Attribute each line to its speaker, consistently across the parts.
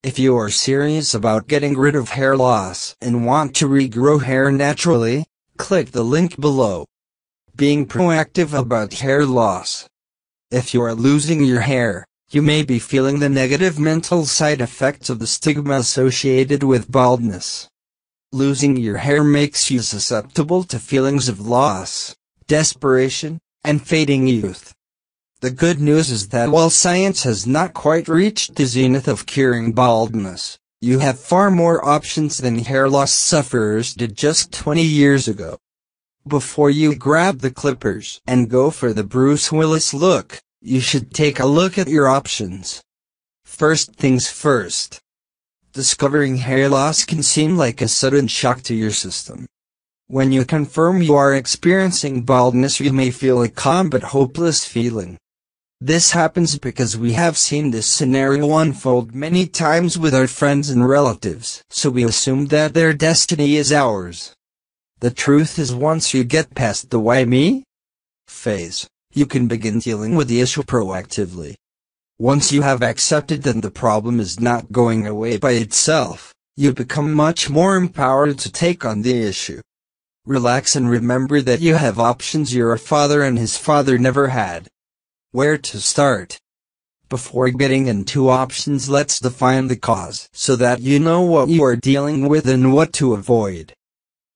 Speaker 1: If you are serious about getting rid of hair loss and want to regrow hair naturally, click the link below. Being proactive about hair loss. If you are losing your hair, you may be feeling the negative mental side effects of the stigma associated with baldness. Losing your hair makes you susceptible to feelings of loss, desperation, and fading youth. The good news is that while science has not quite reached the zenith of curing baldness, you have far more options than hair loss sufferers did just 20 years ago. Before you grab the clippers and go for the Bruce Willis look, you should take a look at your options. First things first. Discovering hair loss can seem like a sudden shock to your system. When you confirm you are experiencing baldness, you may feel a calm but hopeless feeling. This happens because we have seen this scenario unfold many times with our friends and relatives, so we assume that their destiny is ours. The truth is, once you get past the why me phase, you can begin dealing with the issue proactively. Once you have accepted that the problem is not going away by itself, you become much more empowered to take on the issue. Relax and remember that you have options your father and his father never had. Where to start? Before getting into options, let's define the cause so that you know what you are dealing with and what to avoid.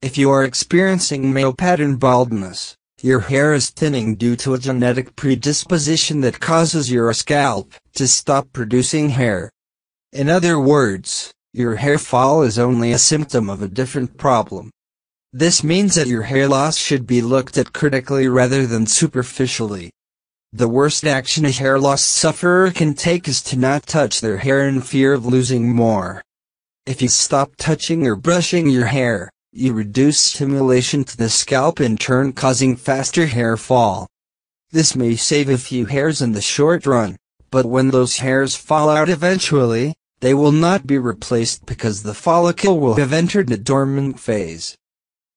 Speaker 1: If you are experiencing male pattern baldness, your hair is thinning due to a genetic predisposition that causes your scalp to stop producing hair. In other words, your hair fall is only a symptom of a different problem. This means that your hair loss should be looked at critically rather than superficially. The worst action a hair loss sufferer can take is to not touch their hair in fear of losing more. If you stop touching or brushing your hair, you reduce stimulation to the scalp, in turn causing faster hair fall. This may save a few hairs in the short run, but when those hairs fall out eventually, they will not be replaced because the follicle will have entered the dormant phase.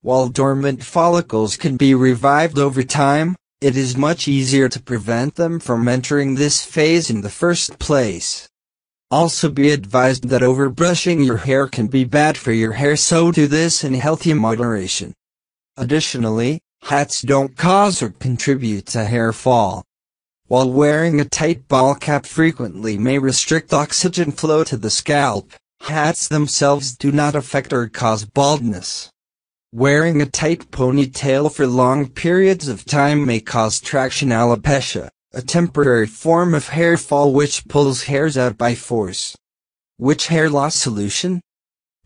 Speaker 1: While dormant follicles can be revived over time, it is much easier to prevent them from entering this phase in the first place. Also, be advised that overbrushing your hair can be bad for your hair, so do this in healthy moderation. Additionally, hats don't cause or contribute to hair fall. While wearing a tight ball cap frequently may restrict oxygen flow to the scalp, hats themselves do not affect or cause baldness. Wearing a tight ponytail for long periods of time may cause traction alopecia, a temporary form of hair fall which pulls hairs out by force. Which hair loss solution?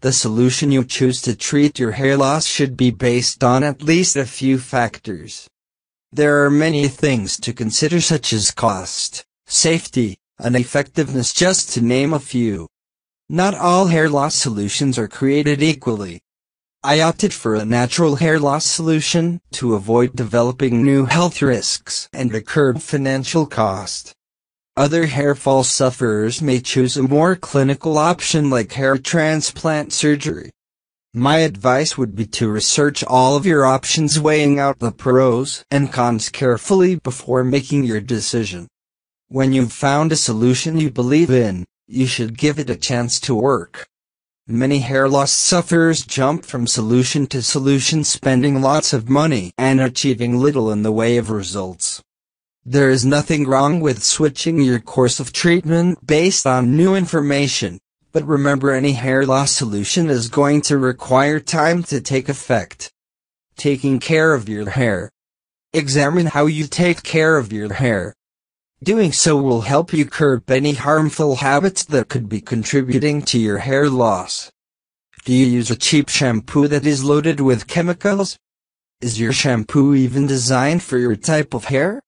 Speaker 1: The solution you choose to treat your hair loss should be based on at least a few factors. There are many things to consider, such as cost, safety, and effectiveness, just to name a few. Not all hair loss solutions are created equally. I opted for a natural hair loss solution to avoid developing new health risks and a curb financial cost. Other hair fall sufferers may choose a more clinical option like hair transplant surgery. My advice would be to research all of your options, weighing out the pros and cons carefully before making your decision. When you've found a solution you believe in, you should give it a chance to work. Many hair loss sufferers jump from solution to solution, spending lots of money and achieving little in the way of results. There is nothing wrong with switching your course of treatment based on new information, but remember, any hair loss solution is going to require time to take effect. Taking care of your hair. Examine how you take care of your hair. Doing so will help you curb any harmful habits that could be contributing to your hair loss. Do you use a cheap shampoo that is loaded with chemicals? Is your shampoo even designed for your type of hair?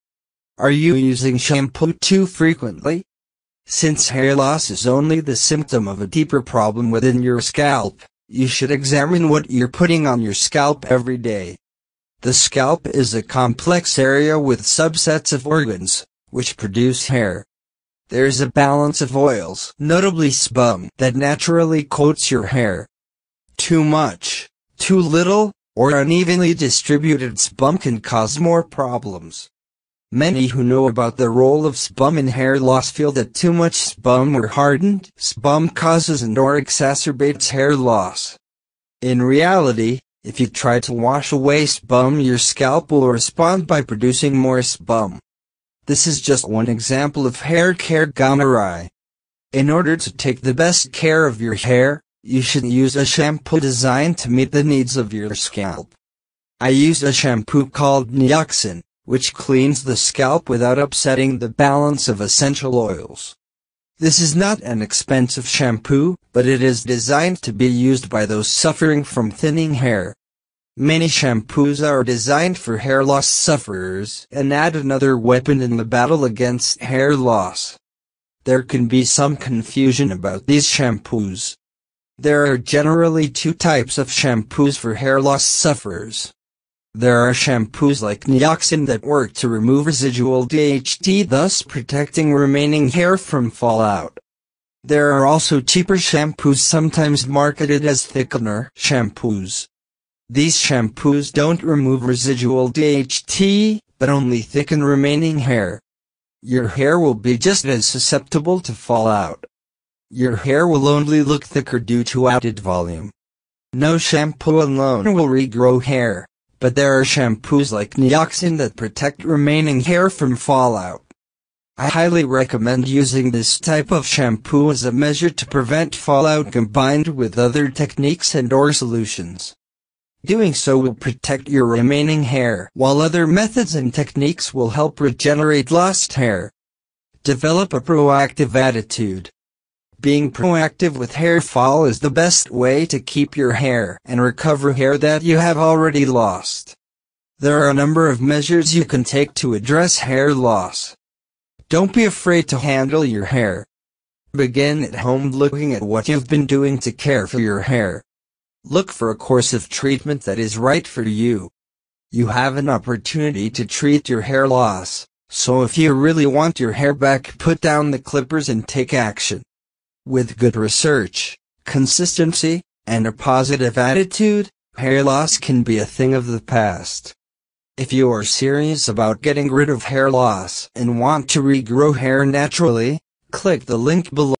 Speaker 1: Are you using shampoo too frequently? Since hair loss is only the symptom of a deeper problem within your scalp, you should examine what you're putting on your scalp every day. The scalp is a complex area with subsets of organs, which produce hair. There is a balance of oils, notably sebum, that naturally coats your hair. Too much, too little, or unevenly distributed sebum can cause more problems. Many who know about the role of sebum in hair loss feel that too much sebum or hardened sebum causes and/or exacerbates hair loss. In reality, if you try to wash away sebum, your scalp will respond by producing more sebum. This is just one example of hair care gone awry. In order to take the best care of your hair, you should use a shampoo designed to meet the needs of your scalp. I use a shampoo called Nioxin, which cleans the scalp without upsetting the balance of essential oils. This is not an expensive shampoo, but it is designed to be used by those suffering from thinning hair. Many shampoos are designed for hair loss sufferers and add another weapon in the battle against hair loss. There can be some confusion about these shampoos. There are generally two types of shampoos for hair loss sufferers. There are shampoos like Nioxin that work to remove residual DHT, thus protecting remaining hair from fallout. There are also cheaper shampoos, sometimes marketed as thickener shampoos. These shampoos don't remove residual DHT, but only thicken remaining hair. Your hair will be just as susceptible to fallout. Your hair will only look thicker due to added volume. No shampoo alone will regrow hair. But there are shampoos like Nioxin that protect remaining hair from fallout. I highly recommend using this type of shampoo as a measure to prevent fallout combined with other techniques and/or solutions. Doing so will protect your remaining hair, while other methods and techniques will help regenerate lost hair. Develop a proactive attitude. Being proactive with hair fall is the best way to keep your hair and recover hair that you have already lost. There are a number of measures you can take to address hair loss. Don't be afraid to handle your hair. Begin at home looking at what you've been doing to care for your hair. Look for a course of treatment that is right for you. You have an opportunity to treat your hair loss, so if you really want your hair back, put down the clippers and take action. With good research, consistency, and a positive attitude, hair loss can be a thing of the past. If you are serious about getting rid of hair loss and want to regrow hair naturally, click the link below.